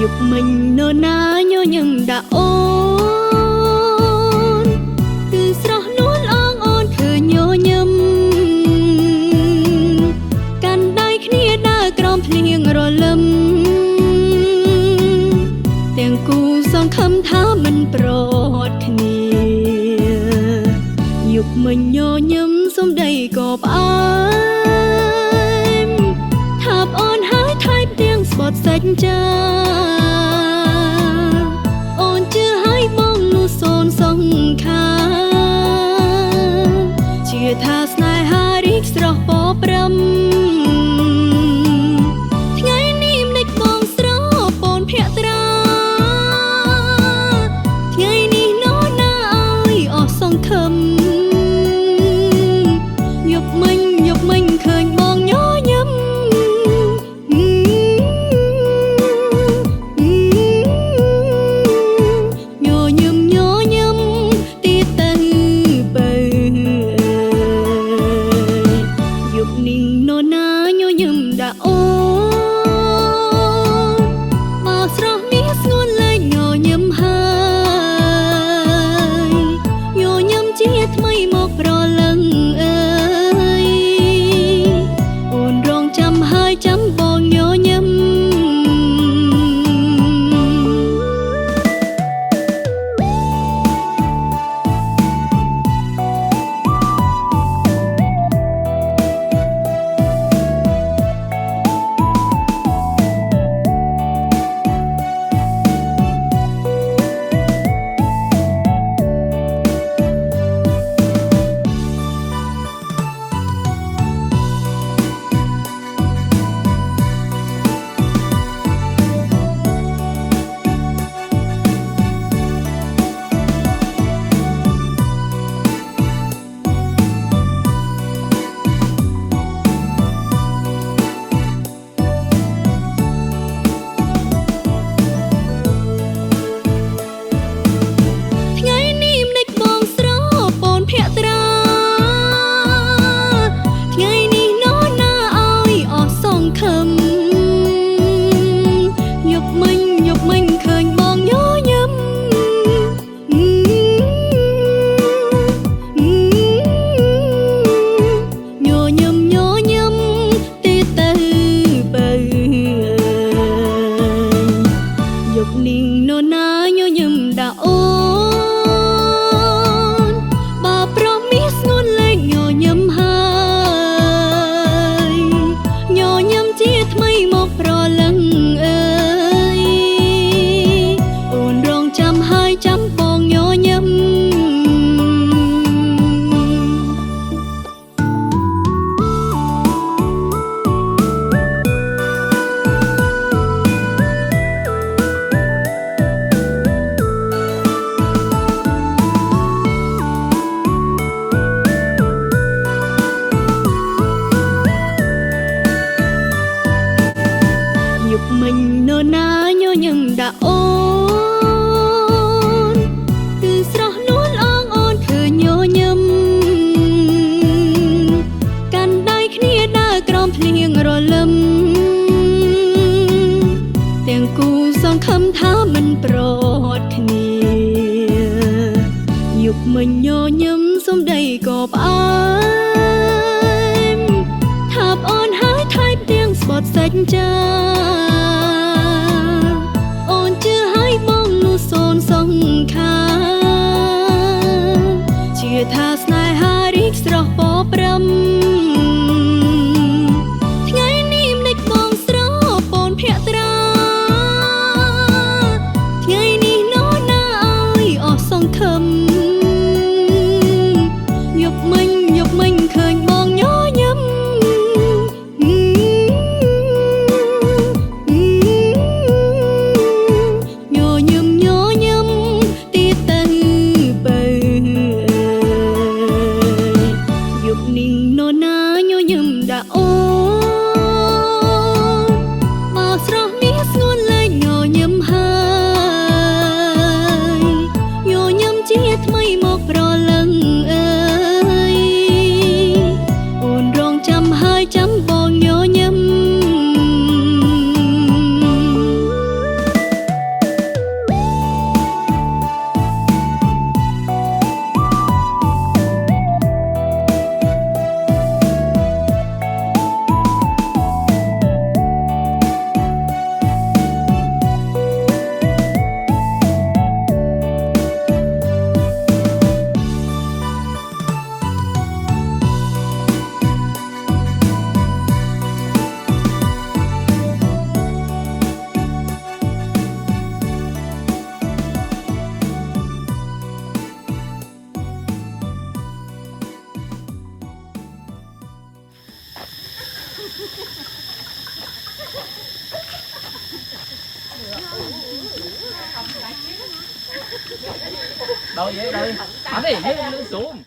Dục mình nô ná nhô nhưng đã ôn từ sro núi ong ôn thử nhô nhâmกันได้គ្នាដើរក្រោមភ្លៀងរលឹមទាំងគូសង្ឃឹមថាមិនប្រត់គ្នាយុគមិញញញឹមសំដីក៏ផ្អើមថាបអូនហើយថៃផ្ទៀងស្បត់សេចចាអូនជឿហើយបងនោះសូនសង្ខាជឿថាស្នេហារីកស្រស់ពព្រំថ្ងៃនេះមិនបងស្រពូនភក្ត្រាថ្ងៃនេះនោណាឲ្យអស់សង្ឃឹមយប់មិញឃើញបងញញឹមញញឹមទីទៅបើយប់នេះនោណាញញឹមដាក់អូបើស្រស់មាសស្ងួនលេងញញឹមហើយញញឹមជាថ្មីមកប្រលឹងអើយអូនរងចាំហើយចាំបងញញឹមមិញនោណាញញឹមដាក់អូនគឺស្រស់នួនអងអូនធ្វើញញឹមកាន់ដៃគ្នាដើរក្រោមភ្លៀងរលឹមទាំងគូសង្ឃឹមថាមិនប្រត់គ្នាយុគមិញញញឹមសំដីក៏ផ្អើមថាបអូនហើយថៃផ្ទៀងស្បត់សេចចាអូនជឿហើយបងនោះសូនសង្ខាជឿថាស្នេហារីកស្រស់ពព្រំថ្ងៃនេះមិនបងស្រពូនភក្ត្រាថ្ងៃនេះនោណាឲ្យអស់សង្ឃឹមយប់មិញឃើញបងញញឹម Đâu vậy đây? Đi, lên xuống.